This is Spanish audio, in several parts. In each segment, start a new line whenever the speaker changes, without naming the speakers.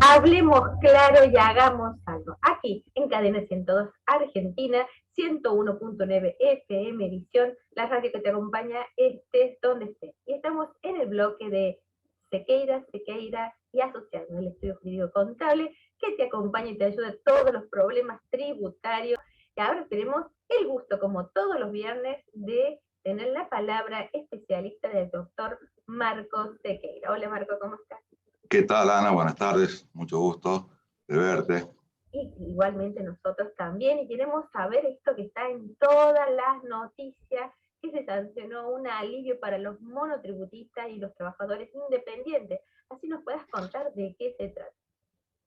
Hablemos claro y hagamos algo. Aquí, en Cadena 102 Argentina, 101.9 FM Edición, la radio que te acompaña estés donde estés. Y estamos en el bloque de Sequeira y Asociados, el estudio jurídico contable, que te acompaña y te ayuda en todos los problemas tributarios. Y ahora tenemos el gusto, como todos los viernes, de tener la palabra especialista del doctor Marco Sequeira. Hola Marco, ¿cómo estás?
¿Qué tal, Ana? Buenas tardes, mucho gusto de verte.
Y igualmente nosotros también, y queremos saber esto que está en todas las noticias, que se sancionó un alivio para los monotributistas y los trabajadores independientes. Así nos puedas contar de qué se trata.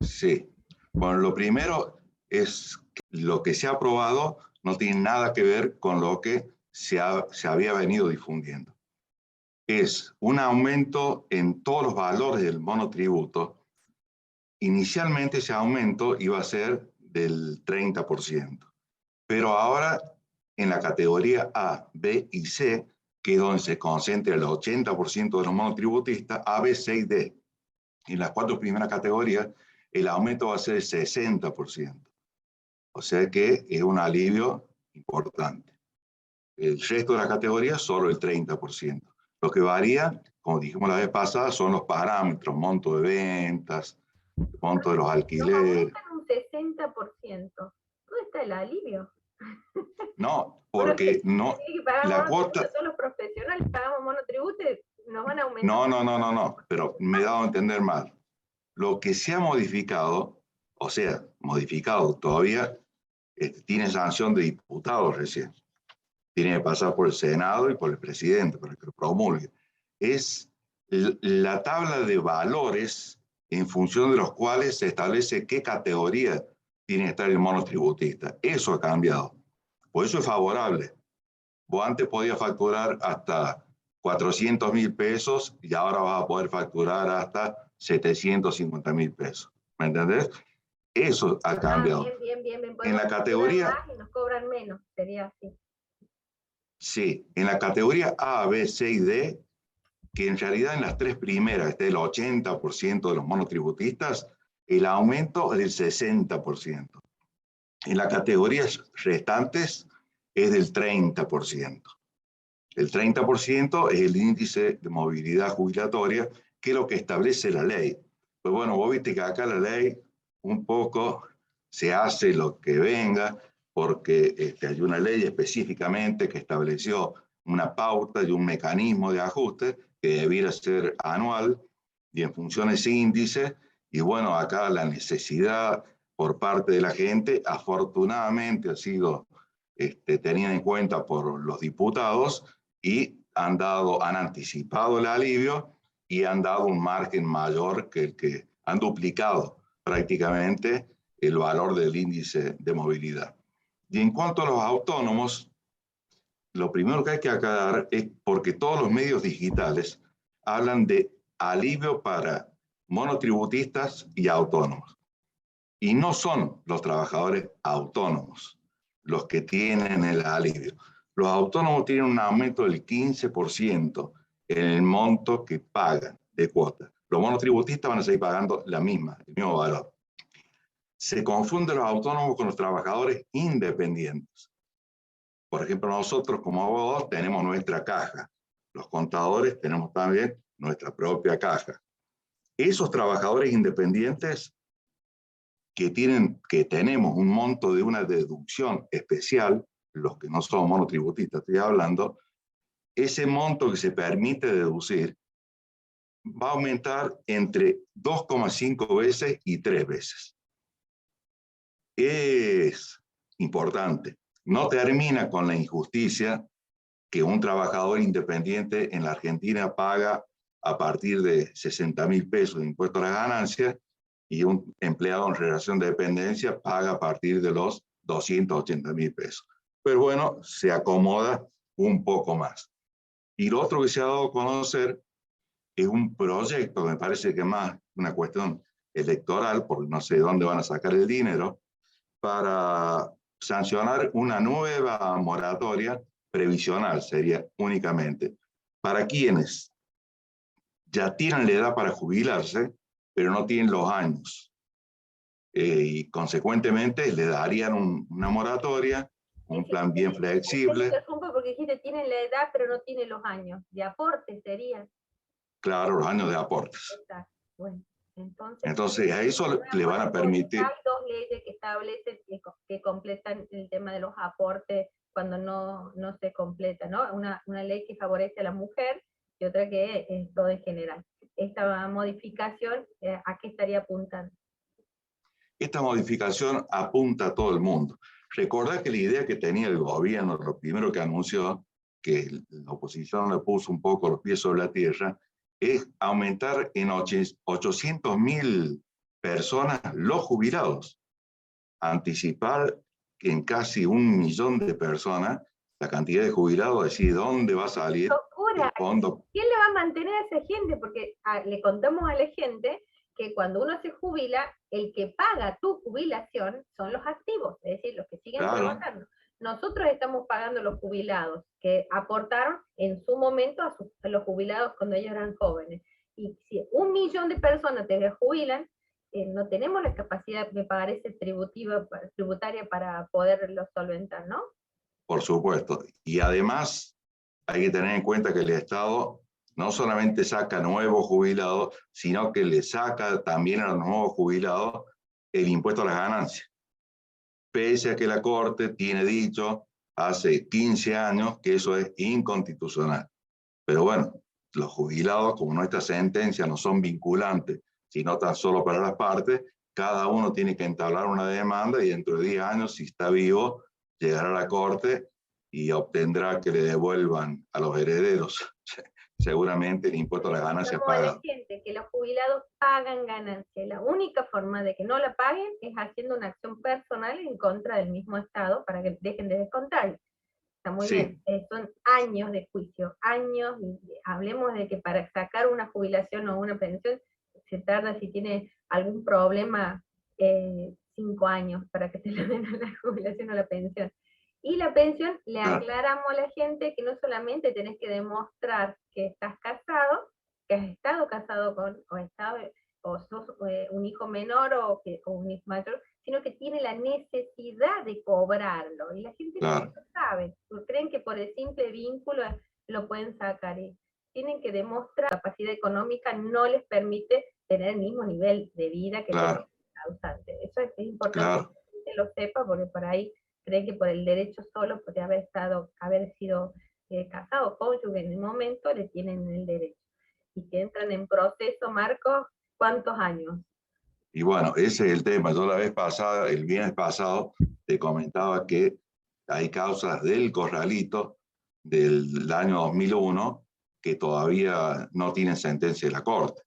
Sí, bueno, lo primero es que lo que se ha aprobado no tiene nada que ver con lo que se había venido difundiendo. Es un aumento en todos los valores del monotributo. Inicialmente ese aumento iba a ser del 30%, pero ahora en la categoría A, B y C, que es donde se concentra el 80% de los monotributistas, A, B, C y D. En las cuatro primeras categorías, el aumento va a ser del 60%. O sea que es un alivio importante. El resto de las categorías, solo el 30%. Lo que varía, como dijimos la vez pasada, son los parámetros, monto de ventas, monto de los alquileres.
Nos aumentan un 60%. ¿Dónde está el alivio?
No, porque no, la cuota...
Todos los profesionales pagamos monotributo, nos van a aumentar.
No, pero me he dado a entender mal. Lo que se ha modificado, o sea, modificado todavía, tiene sanción de diputados recién. Tiene que pasar por el Senado y por el presidente para que lo promulgue. Es la tabla de valores en función de los cuales se establece qué categoría tiene que estar el monotributista. Eso ha cambiado. Por eso es favorable. Vos antes podías facturar hasta 400.000 pesos y ahora vas a poder facturar hasta 750.000 pesos. ¿Me entendés? Eso ha cambiado.
Bien.
En la categoría...
Más y nos cobran menos, sería así.
Sí, en la categoría A, B, C y D, que en realidad en las tres primeras está el 80% de los monotributistas, el aumento es del 60%. En las categorías restantes es del 30%. El 30% es el índice de movilidad jubilatoria, que es lo que establece la ley. Pues bueno, vos viste que acá la ley un poco se hace lo que venga, porque hay una ley específicamente que estableció una pauta y un mecanismo de ajuste que debiera ser anual y en función de ese índice. Y bueno, acá la necesidad por parte de la gente afortunadamente ha sido tenida en cuenta por los diputados y han anticipado el alivio y han dado un margen mayor que el que han duplicado prácticamente el valor del índice de movilidad. Y en cuanto a los autónomos, lo primero que hay que aclarar es porque todos los medios digitales hablan de alivio para monotributistas y autónomos. Y no son los trabajadores autónomos los que tienen el alivio. Los autónomos tienen un aumento del 15% en el monto que pagan de cuota. Los monotributistas van a seguir pagando el mismo valor. Se confunden los autónomos con los trabajadores independientes. Por ejemplo, nosotros como abogados tenemos nuestra caja. Los contadores tenemos también nuestra propia caja. Esos trabajadores independientes que tenemos un monto de una deducción especial, los que no son monotributistas, estoy hablando, ese monto que se permite deducir va a aumentar entre 2,5 veces y 3 veces. Es importante. No termina con la injusticia que un trabajador independiente en la Argentina paga a partir de 60.000 pesos de impuesto a las ganancias y un empleado en relación de dependencia paga a partir de los 280.000 pesos. Pero bueno, se acomoda un poco más. Y lo otro que se ha dado a conocer es un proyecto, me parece que más una cuestión electoral, porque no sé de dónde van a sacar el dinero, para sancionar una nueva moratoria previsional, sería únicamente, para quienes ya tienen la edad para jubilarse, pero no tienen los años. Y consecuentemente le darían una moratoria, un plan bien flexible.
Porque dijiste, tienen la edad, pero no tienen los años. De aporte serían.
Claro, los años de aportes.
Exacto. Bueno,
entonces a eso le van a permitir.
Hay dos leyes que establecen que completan el tema de los aportes cuando no se completa, ¿no? Una ley que favorece a la mujer y otra que es todo en general. Esta modificación, ¿a qué estaría apuntando?
Esta modificación apunta a todo el mundo. Recordá que la idea que tenía el gobierno, lo primero que anunció, que la oposición le puso un poco los pies sobre la tierra, es aumentar en 800.000 personas los jubilados. Anticipar que en casi 1 millón de personas la cantidad de jubilados, decir dónde va a salir el fondo.
¿Quién le va a mantener a esa gente? Porque le contamos a la gente que cuando uno se jubila, el que paga tu jubilación son los activos, es decir, los que siguen trabajando. Nosotros estamos pagando los jubilados que aportaron en su momento a los jubilados cuando ellos eran jóvenes. Y si 1 millón de personas te jubilan, no tenemos la capacidad, me parece, tributaria para poderlo solventar, ¿no?
Por supuesto. Y además hay que tener en cuenta que el Estado no solamente saca nuevos jubilados, sino que le saca también a los nuevos jubilados el impuesto a las ganancias. Pese a que la Corte tiene dicho hace 15 años que eso es inconstitucional. Pero bueno, los jubilados, como nuestras sentencias no son vinculantes, sino tan solo para las partes, cada uno tiene que entablar una demanda y dentro de 10 años, si está vivo, llegará a la Corte y obtendrá que le devuelvan a los herederos seguramente el impuesto a las ganancias pagado.
Gente que los jubilados pagan ganancias. La única forma de que no la paguen es haciendo una acción personal en contra del mismo Estado para que dejen de descontar. Está muy bien. Son años de juicio, años. Hablemos de que para sacar una jubilación o una pensión se tarda, si tiene algún problema, 5 años para que te la den a la jubilación o la pensión. Y la pensión, le aclaramos a la gente que no solamente tenés que demostrar que estás casado, que has estado casado con, o sos un hijo menor o un hijo mayor, sino que tiene la necesidad de cobrarlo. Y la gente no lo sabe, creen que por el simple vínculo lo pueden sacar. Y tienen que demostrar que la capacidad económica no les permite tener el mismo nivel de vida que el causante. Eso es importante que la gente lo sepa, porque por ahí creen que por el derecho solo, por haber sido casado, cónyuge en el momento, le tienen el derecho. Y que entran en proceso, Marcos, ¿cuántos años?
Y bueno, ese es el tema. Yo la vez pasada, el viernes pasado, te comentaba que hay causas del Corralito del año 2001 que todavía no tienen sentencia de la Corte,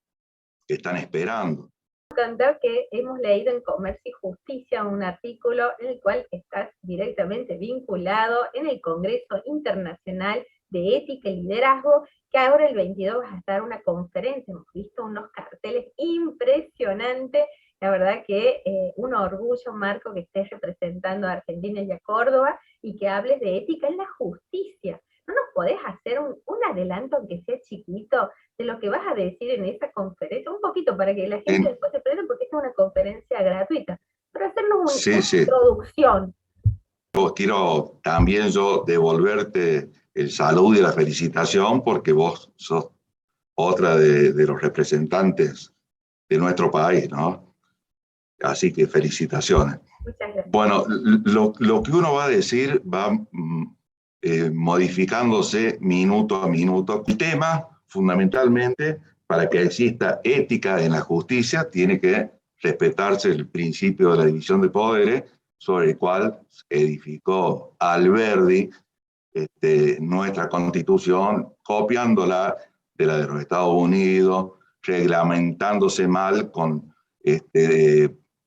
que están esperando.
Contar que hemos leído en Comercio y Justicia un artículo en el cual estás directamente vinculado en el Congreso Internacional de Ética y Liderazgo, que ahora el 22 va a estar una conferencia. Hemos visto unos carteles impresionantes. La verdad que un orgullo, Marco, que estés representando a Argentina y a Córdoba y que hables de ética en la justicia. ¿No nos podés hacer un adelanto, aunque sea chiquito, de lo que vas a decir en esa conferencia? Un poquito, para que la gente después se prenda, porque esta es una conferencia gratuita. Para hacernos una introducción.
Quiero también yo devolverte el saludo y la felicitación, porque vos sos otra de los representantes de nuestro país, ¿no? Así que felicitaciones.
Muchas gracias.
Bueno, lo que uno va a decir va modificándose minuto a minuto. El tema, fundamentalmente, para que exista ética en la justicia, tiene que respetarse el principio de la división de poderes, sobre el cual edificó Alberdi nuestra Constitución, copiándola de la de los Estados Unidos, reglamentándose mal con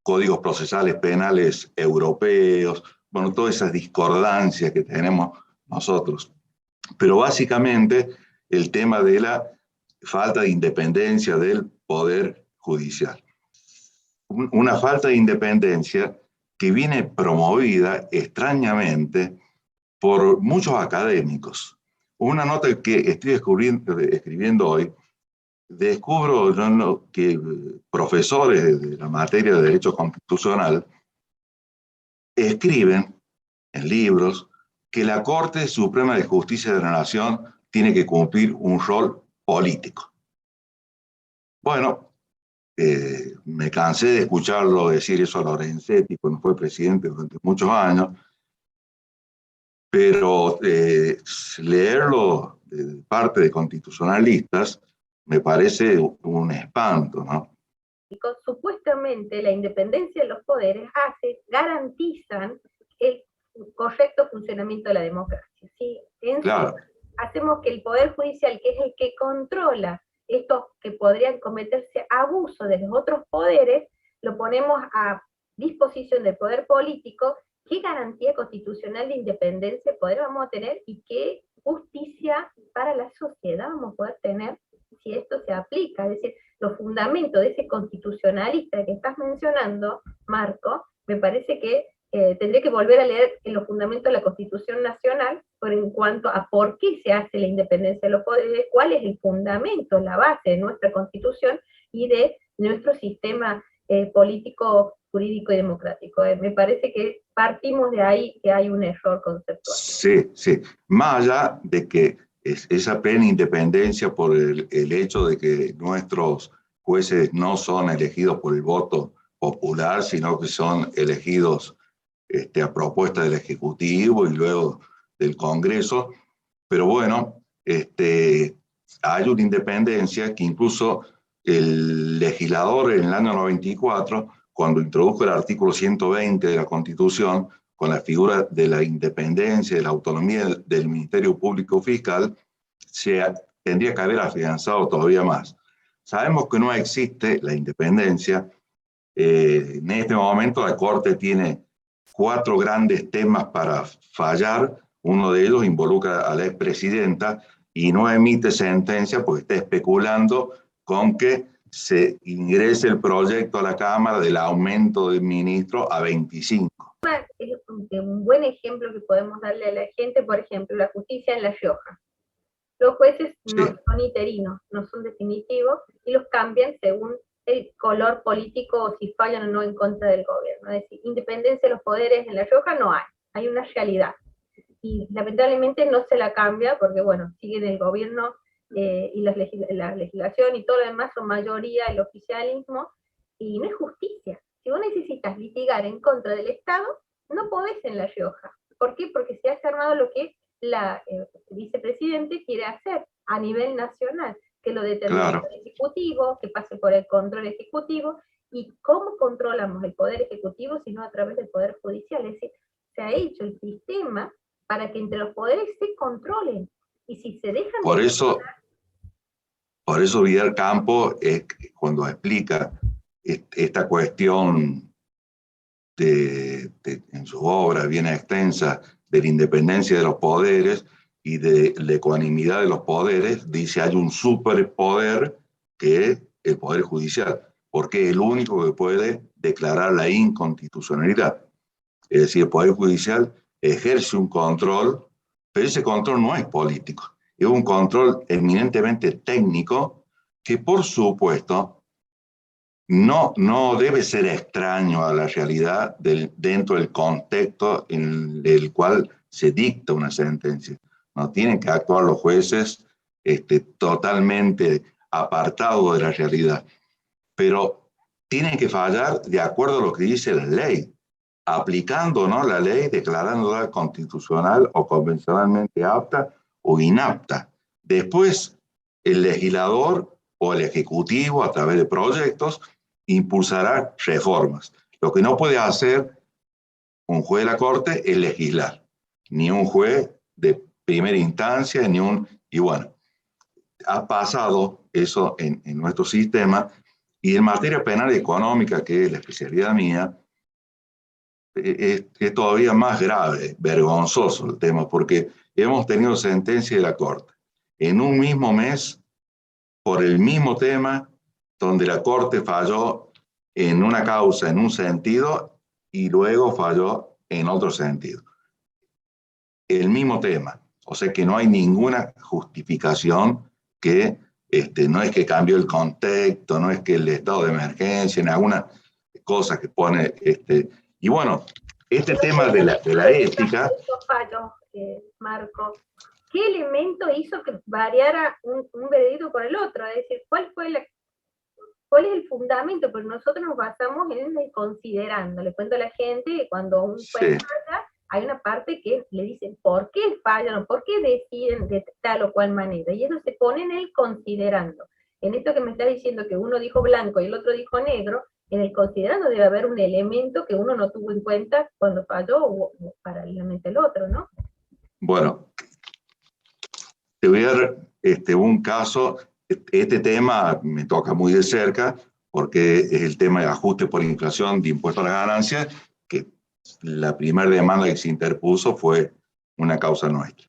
códigos procesales penales europeos, bueno, todas esas discordancias que tenemos nosotros. Pero básicamente el tema de la falta de independencia del Poder Judicial. Una falta de independencia que viene promovida extrañamente por muchos académicos. Una nota que estoy escribiendo hoy descubro que profesores de la materia de Derecho Constitucional escriben en libros que la Corte Suprema de Justicia de la Nación tiene que cumplir un rol político. Bueno, me cansé de escucharlo decir eso a Lorenzetti cuando fue presidente durante muchos años, pero leerlo de parte de constitucionalistas me parece un espanto, ¿no?
Supuestamente la independencia de los poderes garantizan el correcto funcionamiento de la democracia. ¿Sí?
Claro.
Hacemos que el Poder Judicial, que es el que controla estos que podrían cometerse abuso de los otros poderes, lo ponemos a disposición del poder político. ¿Qué garantía constitucional de independencia de poder vamos a tener y qué justicia para la sociedad vamos a poder tener si esto se aplica? Es decir, los fundamentos de ese constitucionalista que estás mencionando, Marco, me parece que tendría que volver a leer en los fundamentos de la Constitución Nacional en cuanto a por qué se hace la independencia de los poderes, cuál es el fundamento, la base de nuestra Constitución y de nuestro sistema político, jurídico y democrático. Me parece que partimos de ahí que hay un error conceptual.
Sí, sí. Más allá de que esa plena independencia por el hecho de que nuestros jueces no son elegidos por el voto popular, sino que son elegidos a propuesta del Ejecutivo y luego del Congreso. Pero bueno, hay una independencia que incluso el legislador en el año 94, cuando introdujo el artículo 120 de la Constitución, con la figura de la independencia, de la autonomía del Ministerio Público Fiscal, se tendría que haber afianzado todavía más. Sabemos que no existe la independencia. En este momento la Corte tiene 4 grandes temas para fallar. Uno de ellos involucra a la expresidenta y no emite sentencia porque está especulando con que se ingrese el proyecto a la Cámara del aumento del ministro a 25.
Un buen ejemplo que podemos darle a la gente, por ejemplo, la justicia en La Rioja. Los jueces no son interinos, no son definitivos, y los cambian según el color político o si fallan o no en contra del gobierno. Es decir, independencia de los poderes en La Rioja no hay una realidad. Y lamentablemente no se la cambia porque, bueno, siguen el gobierno y la legislación y todo lo demás son mayoría el oficialismo, y no es justicia. Si vos necesitas litigar en contra del Estado, no podés en La Rioja. ¿Por qué? Porque se ha armado lo que la vicepresidente quiere hacer a nivel nacional, que lo determine el Ejecutivo, que pase por el control ejecutivo. ¿Y cómo controlamos el Poder Ejecutivo sino a través del Poder Judicial? Es decir, se ha hecho el sistema para que entre los poderes se controlen. Y si se dejan
por eso Vidal Campo, cuando explica esta cuestión en su obra bien extensa de la independencia de los poderes y de la ecuanimidad de los poderes, dice hay un superpoder que es el Poder Judicial, porque es el único que puede declarar la inconstitucionalidad. Es decir, el Poder Judicial ejerce un control, pero ese control no es político, es un control eminentemente técnico que, por supuesto, no debe ser extraño a la realidad dentro del contexto en el cual se dicta una sentencia. No tienen que actuar los jueces totalmente apartados de la realidad, pero tienen que fallar de acuerdo a lo que dice la ley, aplicando, ¿no?, la ley, declarándola constitucional o convencionalmente apta o inapta. Después, el legislador o el ejecutivo, a través de proyectos, impulsará reformas. Lo que no puede hacer un juez de la Corte es legislar, ni un juez de primera instancia, y bueno, ha pasado eso en nuestro sistema, y en materia penal y económica, que es la especialidad mía, es todavía más grave, vergonzoso el tema, porque hemos tenido sentencia de la Corte en un mismo mes por el mismo tema, donde la Corte falló en una causa en un sentido y luego falló en otro sentido. El mismo tema. O sea que no hay ninguna justificación que no es que cambió el contexto, no es que el estado de emergencia, en algunas cosas que pone, y bueno, este tema de la ética.
Estos fallos, Marco, ¿qué elemento hizo que variara un veredicto por el otro? Es decir, ¿cuál es el fundamento? Porque nosotros nos basamos en el considerando. Le cuento a la gente que cuando un juez falla, hay una parte que le dicen por qué fallan o por qué deciden de tal o cual manera. Y eso se pone en el considerando. En esto que me está diciendo que uno dijo blanco y el otro dijo negro, en el considerando debe haber un elemento que uno no tuvo en cuenta cuando falló o paralelamente el otro, ¿no?
Bueno, te voy a dar un caso. Este tema me toca muy de cerca porque es el tema de ajuste por inflación de impuesto a las ganancias, que la primera demanda que se interpuso fue una causa nuestra.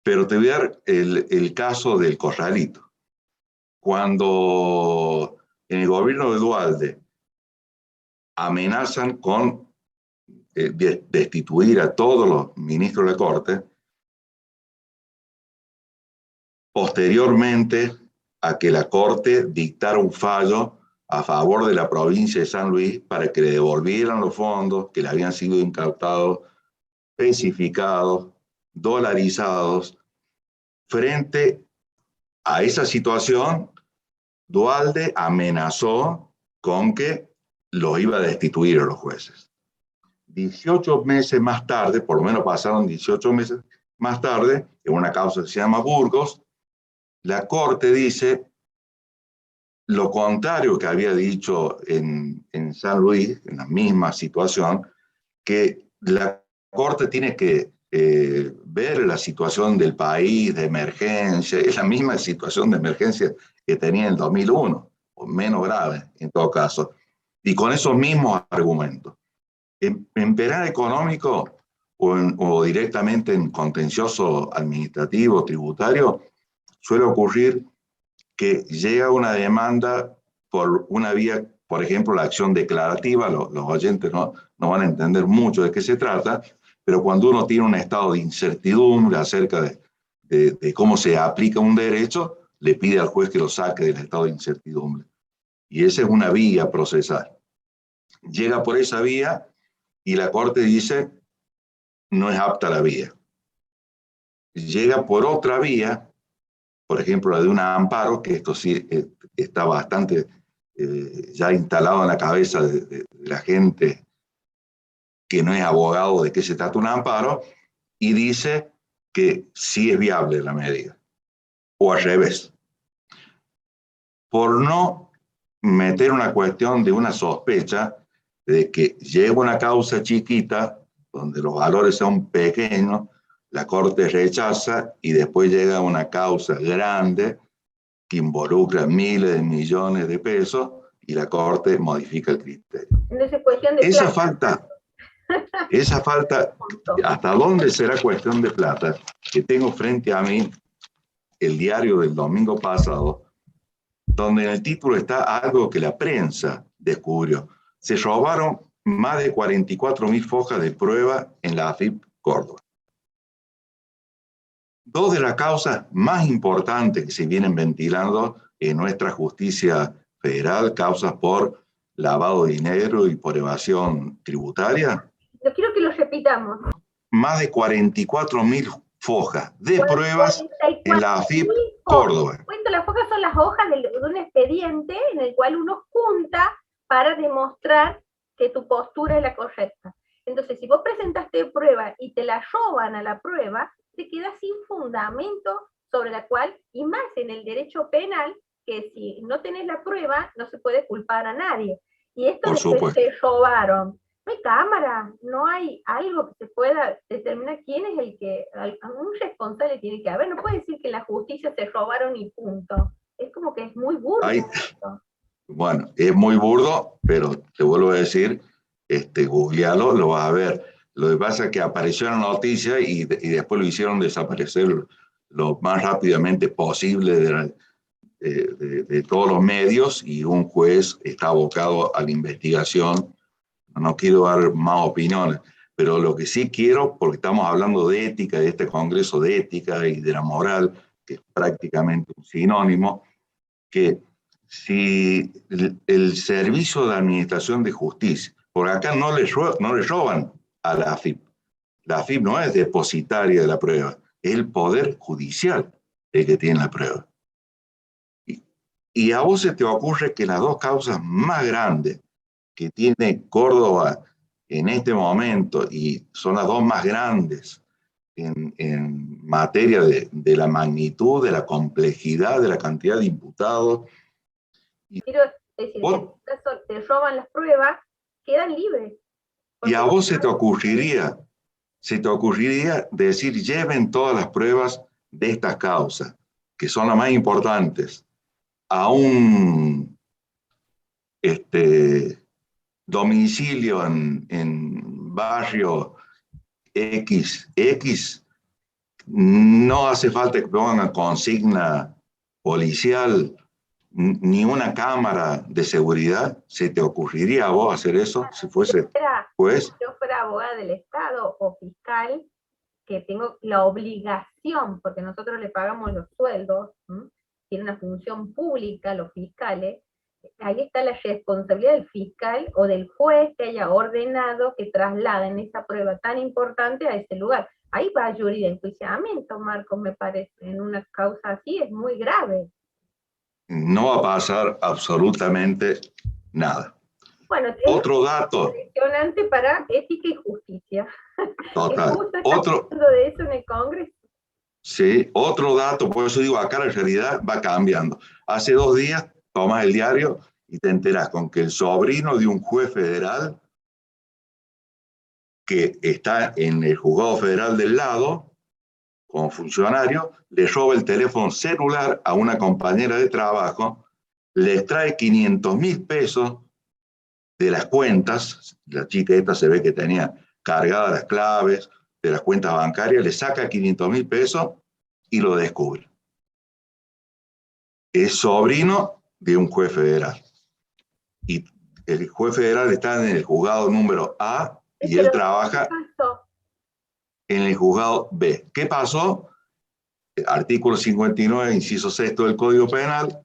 Pero te voy a dar el caso del corralito. Cuando en el gobierno de Duhalde amenazan con destituir a todos los ministros de la Corte, posteriormente a que la Corte dictara un fallo a favor de la provincia de San Luis para que le devolvieran los fondos que le habían sido incautados, especificados, dolarizados. Frente a esa situación, Duhalde amenazó con que los iba a destituir a los jueces. 18 meses más tarde, por lo menos pasaron 18 meses más tarde, en una causa que se llama Burgos, la Corte dice lo contrario que había dicho en San Luis, en la misma situación, que la Corte tiene que ver la situación del país de emergencia, es la misma situación de emergencia que tenía en 2001, o menos grave en todo caso, y con esos mismos argumentos. En penal económico o directamente en contencioso administrativo, tributario, suele ocurrir que llega una demanda por una vía, por ejemplo, la acción declarativa. Los oyentes no van a entender mucho de qué se trata, pero cuando uno tiene un estado de incertidumbre acerca de cómo se aplica un derecho, le pide al juez que lo saque del estado de incertidumbre. Y esa es una vía procesal. Llega por esa vía y la Corte dice, no es apta la vía. Llega por otra vía, por ejemplo, la de un amparo, que esto sí está bastante ya instalado en la cabeza de la gente que no es abogado de qué se trata un amparo, y dice que sí es viable la medida, o al revés. Por no meter una cuestión de una sospecha de que llega una causa chiquita, donde los valores son pequeños, la Corte rechaza y después llega una causa grande que involucra miles de millones de pesos y la Corte modifica el criterio.
Entonces, cuestión de
esa falta, ¿hasta dónde será cuestión de plata? Que tengo frente a mí el diario del domingo pasado, donde en el título está algo que la prensa descubrió. Se robaron más de 44.000 fojas de prueba en la AFIP Córdoba. Dos de las causas más importantes que se vienen ventilando en nuestra justicia federal, causas por lavado de dinero y por evasión tributaria.
Yo quiero que lo repitamos.
Más de 44.000 fojas de pruebas en la AFIP Córdoba.
Cuento, las fojas son las hojas de un expediente en el cual uno junta para demostrar que tu postura es la correcta. Entonces, si vos presentaste prueba y te la roban a la prueba, te quedas sin fundamento sobre la cual, y más en el derecho penal, que si no tenés la prueba, no se puede culpar a nadie. Y esto después se robaron. No hay cámara, no hay algo que se pueda determinar quién es el que, un responsable tiene que haber. No puede decir que la justicia se robaron y punto. Es como que es muy burdo.
Bueno, es muy burdo, pero te vuelvo a decir, googlealo, lo vas a ver. Lo que pasa es que apareció en la noticia y después lo hicieron desaparecer lo más rápidamente posible de todos los medios, y un juez está abocado a la investigación. No quiero dar más opiniones, pero lo que sí quiero, porque estamos hablando de ética, de este congreso de ética y de la moral que es prácticamente un sinónimo, que si el Servicio de Administración de Justicia, por acá no le roban a la AFIP no es depositaria de la prueba, es el Poder Judicial el que tiene la prueba. Y a vos se te ocurre que las dos causas más grandes que tiene Córdoba en este momento, y son las dos más grandes en materia de la magnitud, de la complejidad, de la cantidad de imputados.
Quiero decir, que en este caso te roban las pruebas, quedan libres.
Y a vos se te ocurriría decir, lleven todas las pruebas de estas causas, que son las más importantes, a un domicilio en barrio X, no hace falta que pongan consigna policial ni una cámara de seguridad. ¿Se te ocurriría a vos hacer eso si fuese juez?
Si yo fuera abogada del Estado o fiscal, que tengo la obligación, porque nosotros le pagamos los sueldos, tiene una función pública los fiscales, ahí está la responsabilidad del fiscal o del juez que haya ordenado que trasladen esa prueba tan importante a ese lugar. Ahí va a jury de enjuiciamiento, Marcos, me parece, en una causa así es muy grave.
No va a pasar absolutamente nada.
Bueno,
otro dato.
Impresionante para ética y justicia.
Total.
Otro de eso en el Congreso.
Sí, otro dato, por eso digo, acá la realidad va cambiando. Hace 2 días tomas el diario y te enteras con que el sobrino de un juez federal que está en el juzgado federal del lado, como funcionario, le roba el teléfono celular a una compañera de trabajo, le extrae 500.000 pesos de las cuentas, la chica esta se ve que tenía cargadas las claves de las cuentas bancarias, le saca 500.000 pesos y lo descubre. Es sobrino de un juez federal. Y el juez federal está en el juzgado número A y él trabaja en el juzgado B. ¿Qué pasó? Artículo 59, inciso 6 del Código Penal,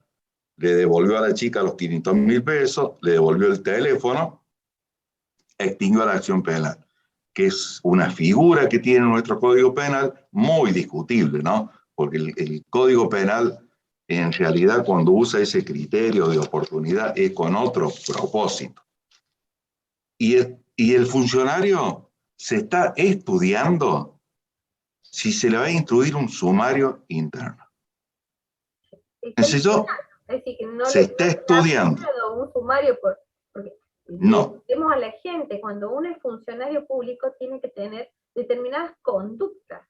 le devolvió a la chica los 500.000 pesos, le devolvió el teléfono, extinguió la acción penal, que es una figura que tiene nuestro Código Penal muy discutible, ¿no? Porque el Código Penal, en realidad, cuando usa ese criterio de oportunidad, es con otro propósito. Y el funcionario se está estudiando si se le va a instruir un sumario interno. Entonces,
es decir, que no
se está estudiando.
Un sumario porque
no.
Decimos a la gente, cuando uno es funcionario público, tiene que tener determinadas conductas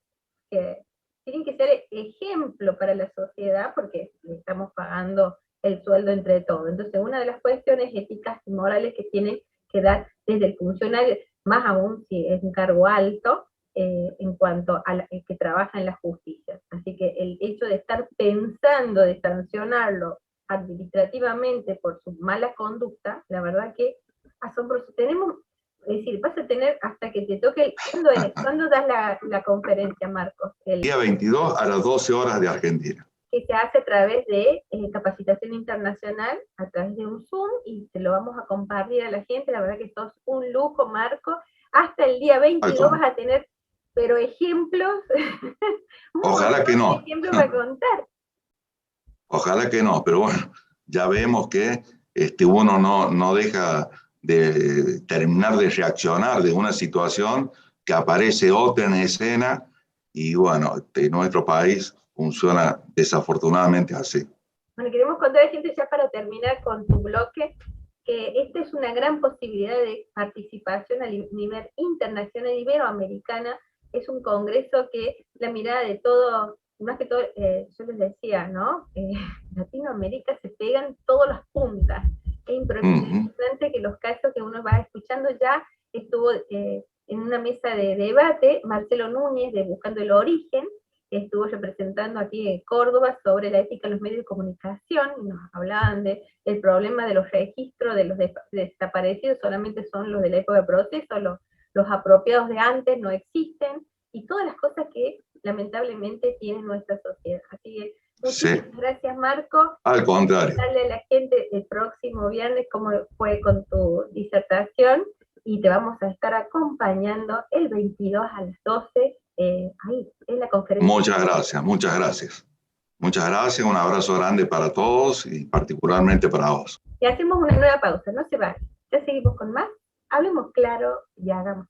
que tienen que ser ejemplo para la sociedad, porque le estamos pagando el sueldo entre todos. Entonces, una de las cuestiones éticas y morales que tiene que dar desde el funcionario, más aún si es un cargo alto, en cuanto a que trabaja en la justicia. Así que el hecho de estar pensando de sancionarlo administrativamente por su mala conducta, la verdad que asombroso. Tenemos, es decir, vas a tener hasta que te toque, ¿cuándo das la conferencia, Marcos?
El día 22 a las 12 horas de Argentina.
Que se hace a través de capacitación internacional, a través de un Zoom, y te lo vamos a compartir a la gente. La verdad que sos un lujo, Marco. Hasta el día 22 vas a tener, pero ejemplos.
Ojalá que no.
Ejemplos para contar.
Ojalá que no, pero bueno, ya vemos que uno no deja de terminar de reaccionar de una situación que aparece otra en escena y bueno, nuestro país funciona desafortunadamente así.
Bueno, queremos contar a la gente ya para terminar con tu bloque, que esta es una gran posibilidad de participación a nivel internacional y iberoamericana. Es un congreso que la mirada de todo, más que todo, yo les decía, ¿no? Latinoamérica se pegan todas las puntas. Es impresionante que los casos que uno va escuchando ya estuvo en una mesa de debate, Marcelo Núñez de Buscando el Origen, estuvo representando aquí en Córdoba sobre la ética en los medios de comunicación, y nos hablaban del problema de los registros de los desaparecidos, solamente son los de la época de proceso, los apropiados de antes no existen, y todas las cosas que lamentablemente tiene nuestra sociedad. Así que
Sí.
muchísimas gracias, Marco.
Al contrario.
Dale a la gente el próximo viernes cómo fue con tu disertación y te vamos a estar acompañando el 22 a las 12 ahí, en la conferencia.
Muchas gracias, muchas gracias. Muchas gracias, un abrazo grande para todos y particularmente para vos.
Y hacemos una nueva pausa, no se va. Ya seguimos con más. Hablemos claro y hagamos.